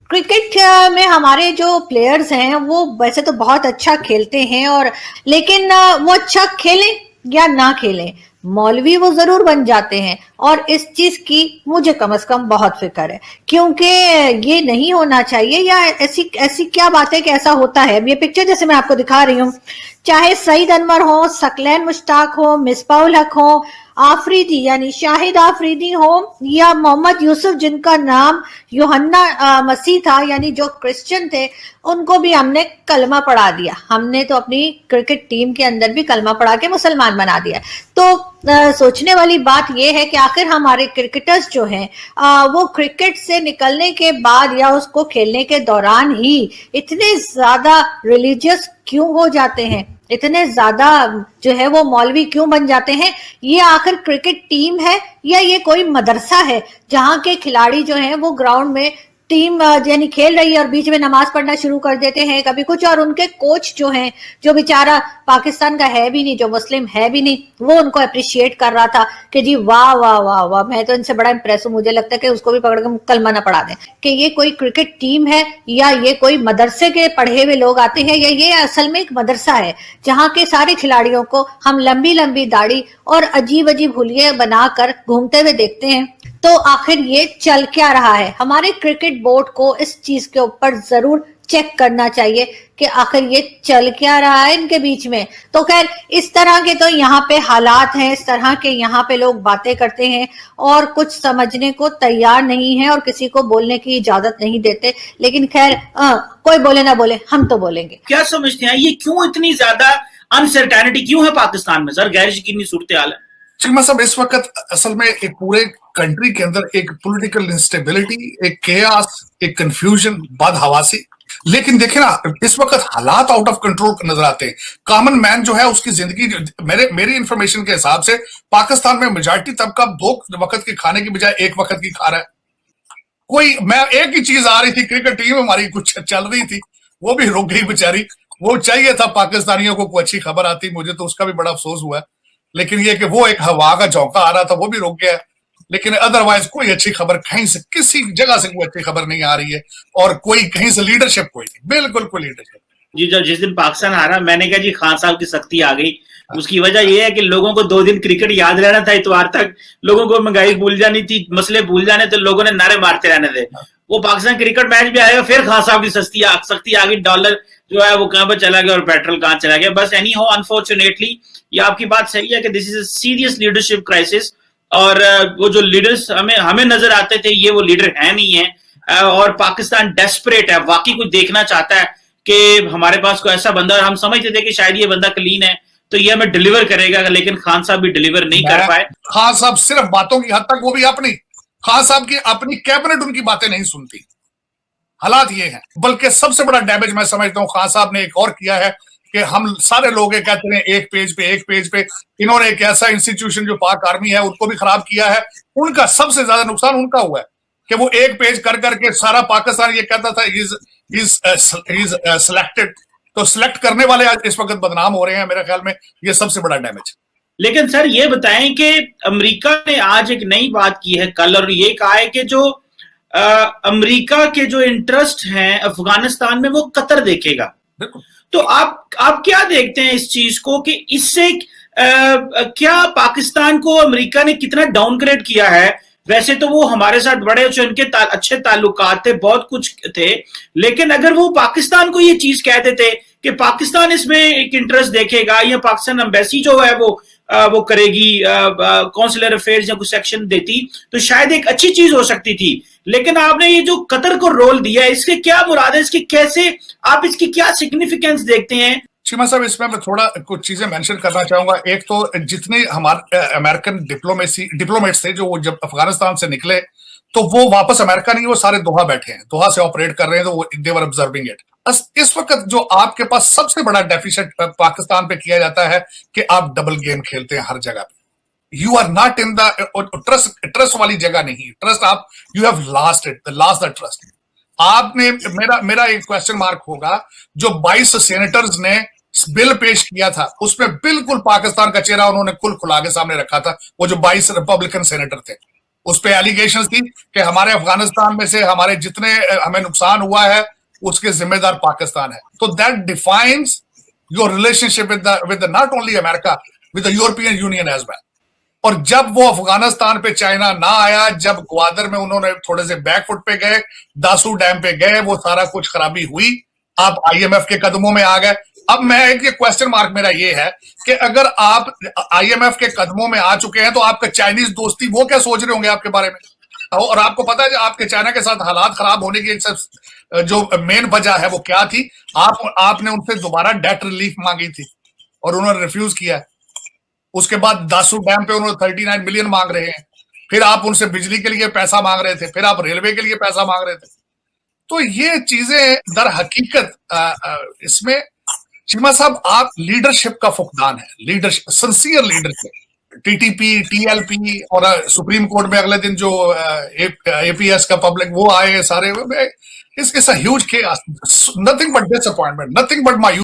Cricket में हमारे जो प्लेयर्स हैं वो वैसे तो बहुत अच्छा खेलते हैं, और लेकिन वो अच्छा खेलें या ना खेलें, मौलवी वो जरूर बन जाते हैं। और इस चीज की मुझे कम से कम बहुत फिक्र है, क्योंकि ये नहीं होना चाहिए। या ऐसी ऐसी क्या बात है कि ऐसा होता है। ये पिक्चर जैसे मैं आपको दिखा रही हूँ, चाहे सईद अनवर हो, सकलैन मुश्ताक हो, मिसबाउल हक हो, आफरीदी यानी शाहिद आफरीदी हो, या मोहम्मद यूसुफ जिनका नाम यूहन्ना मसीह था, यानी जो क्रिश्चियन थे, उनको भी हमने कलमा पढ़ा दिया। हमने तो अपनी क्रिकेट टीम के अंदर भी कलमा पढ़ा के मुसलमान बना दिया। तो सोचने वाली बात यह है कि आखिर हमारे क्रिकेटर्स जो हैं वो क्रिकेट से निकलने के बाद या उसको खेलने के दौरान ही इतने ज्यादा रिलीजियस क्यों हो जाते हैं, इतने ज्यादा जो है वो मौलवी क्यों बन जाते हैं। ये आखिर क्रिकेट टीम है या ये कोई मदरसा है जहां के खिलाड़ी जो हैं वो ग्राउंड में टीम यानी खेल रही है और बीच में नमाज पढ़ना शुरू कर देते हैं कभी कुछ, और उनके कोच जो हैं, जो बेचारा पाकिस्तान का है भी नहीं, जो मुस्लिम है भी नहीं, वो उनको अप्रिशिएट कर रहा था कि जी वाह वाह वाह वाह, मैं तो इनसे बड़ा इंप्रेस हूं, मुझे लगता है कि उसको भी पकड़ के कलमा ना पढ़ा दें। कि ये कोई क्रिकेट टीम है या ये कोई मदरसे के पढ़े हुए लोग आते हैं, या ये असल में एक मदरसा है जहाँ के सारे खिलाड़ियों को हम लंबी लंबी दाढ़ी और अजीब अजीब हुलिये बनाकर घूमते हुए देखते हैं। तो आखिर ये चल क्या रहा है? हमारे क्रिकेट बोर्ड को इस चीज के ऊपर जरूर चेक करना चाहिए कि आखिर ये चल क्या रहा है इनके बीच में। तो खैर, इस तरह के तो यहाँ पे हालात हैं, इस तरह के यहाँ पे लोग बातें करते हैं और कुछ समझने को तैयार नहीं है और किसी को बोलने की इजाजत नहीं देते। लेकिन खैर, कोई बोले ना बोले, हम तो बोलेंगे। क्या समझते हैं ये क्यों इतनी ज्यादा अनसर्टेनिटी क्यों है पाकिस्तान में सर? गैर यकीनी सूरत हाल है। चिकमा साहब, इस वक्त असल में एक पूरे कंट्री के अंदर एक पॉलिटिकल इंस्टेबिलिटी, एक केयास, एक कंफ्यूजन, बदहवासी। लेकिन देखे ना, इस वक्त हालात आउट ऑफ कंट्रोल नजर आते हैं। कॉमन मैन जो है उसकी जिंदगी, मेरी इंफॉर्मेशन के हिसाब से पाकिस्तान में मेजॉरिटी तबका 2 वक्त के खाने की बजाय 1 वक्त की खा रहा है। मैं एक ही चीज आ रही थी, क्रिकेट टीम हमारी कुछ चल रही थी, वो भी रुक गई बेचारी। वो चाहिए था पाकिस्तानियों को कोई अच्छी खबर आती, मुझे तो उसका भी बड़ा अफसोस हुआ। लेकिन ये कि वो एक हवा का झोंका आ रहा था, वो भी रुक गया। लेकिन अदरवाइज कोई अच्छी खबर कहीं से, किसी जगह से कोई अच्छी खबर नहीं आ रही है, और कोई कहीं से लीडरशिप कोई नहीं, बिल्कुल कोई लीडरशिप जी। जब जिस दिन पाकिस्तान हारा, मैंने कहा जी खान साहब की सख्ती आ गई। उसकी वजह यह है कि लोगों को 2 दिन क्रिकेट याद रहना था, इतवार तक लोगों को महंगाई भूल जानी थी, मसले भूल जाने थे, लोगों ने नारे मारते रहने थे। वो पाकिस्तान क्रिकेट मैच भी आएगा, फिर खान साहब की सख्ती आ गई, डॉलर जो है वो कहां पर चला गया और पेट्रोल कहां चला गया। बस एनी हो, अनफॉर्चुनेटली ये आपकी बात सही है कि this is a serious leadership crisis. और वो जो लीडर्स हमें नजर आते थे, ये वो लीडर है नहीं है। और पाकिस्तान डेस्परेट है, वाकई कुछ देखना चाहता है कि हमारे पास कोई ऐसा बंदा, हम समझते थे कि शायद ये बंदा क्लीन है तो ये हमें डिलीवर करेगा, लेकिन खान साहब भी डिलीवर नहीं कर पाए। खान साहब सिर्फ बातों की हद तक, वो भी अपनी, खान साहब की अपनी कैबिनेट उनकी बातें नहीं सुनती। हालात ये हैं। बल्कि सबसे बड़ा डैमेज मैं समझता हूं खान साहब ने एक और किया है कि हम सारे लोग ये कहते हैं एक पेज पे, इन्होंने एक ऐसा इंस्टीट्यूशन जो पाक आर्मी है उनको भी खराब किया है। उनका सबसे ज्यादा नुकसान उनका हुआ है कि वो एक पेज कर करके सारा पाकिस्तान ये कहता था इज सिलेक्टेड। तो सिलेक्ट करने वाले आज इस वक्त बदनाम हो रहे हैं। मेरे ख्याल में ये सबसे बड़ा डैमेज। लेकिन सर ये बताएं कि अमेरिका ने आज एक नई बात की है कल, और ये कहा है कि जो अमेरिका के जो इंटरेस्ट हैं अफगानिस्तान में वो कतर देखेगा। तो आप क्या देखते हैं इस चीज को कि इससे क्या पाकिस्तान को अमेरिका ने कितना डाउनग्रेड किया है? वैसे तो वो हमारे साथ बड़े उनके अच्छे ताल्लुकात थे, बहुत कुछ थे, लेकिन अगर वो पाकिस्तान को ये चीज कह देते कि पाकिस्तान इसमें एक इंटरेस्ट देखेगा या पाकिस्तान एम्बेसी जो है वो करेगी, कौंसलर अफेयर्स या कुछ सेक्शन देती, तो शायद एक अच्छी चीज हो सकती थी। लेकिन आपने ये जो कतर को रोल दिया है, इसके क्या मुराद है, इसकी कैसे, आप इसकी क्या सिग्निफिकेंस देखते हैं? चीमा साहब, इसमें मैं थोड़ा कुछ चीजें मेंशन करना चाहूंगा। एक तो जितने हमारे अमेरिकन डिप्लोमेट्स थे जो जब अफगानिस्तान से निकले, तो वो वापस अमेरिका नहीं, वो सारे दोहा बैठे हैं, दोहा से ऑपरेट कर रहे हैं, तो वो दे वर ऑब्जर्विंग इट। इस वक्त जो आपके पास सबसे बड़ा डेफिसिट पाकिस्तान पे किया जाता है कि आप डबल गेम खेलते हैं हर जगह पे। You are not in the trust वाली जगह नहीं। ट्रस्ट आप, you have lost the trust. आपने, मेरा एक क्वेश्चन मार्क होगा, जो 22 सेनेटर्स ने बिल पेश किया था उसमें बिल्कुल पाकिस्तान का चेहरा उन्होंने खुला के सामने रखा था। वो जो 22 रिपब्लिकन सेनेटर थे, उस पे एलिगेशन थी कि हमारे अफगानिस्तान में से हमारे जितने हमें नुकसान हुआ है उसके जिम्मेदार पाकिस्तान है। तो that defines your relationship with not only America, with the European Union as well. और जब वो अफगानिस्तान पे चाइना ना आया, जब ग्वादर में उन्होंने थोड़े से बैकफुट पे गए, दासू डैम पे गए, वो सारा कुछ खराबी हुई, आप आईएमएफ के कदमों में आ गए। अब मैं एक क्वेश्चन मार्क मेरा ये है कि अगर आप आईएमएफ के कदमों में आ चुके हैं तो आपका चाइनीज दोस्ती वो क्या सोच रहे होंगे आपके बारे में? और आपको पता है आपके चाइना के साथ हालात खराब होने की एक जो मेन वजह है वो क्या थी? आपने उनसे दोबारा डेट रिलीफ मांगी थी और उन्होंने रिफ्यूज किया। उसके बाद दासू डैम पे उन्होंने 39 मिलियन मांग रहे हैं, फिर आप उनसे बिजली के लिए पैसा मांग रहे थे, फिर आप रेलवे के लिए पैसा मांग रहे थे। तो ये चीजें दर हकीकत इसमें चीमा साहब आप लीडरशिप का फुकदान है, leadership, sincere leadership. TTP, TLP और सुप्रीम कोर्ट में अगले दिन जो एपीएस का पब्लिक वो आए सारे, it's a huge case, nothing but disappointment, nothing but मायूस।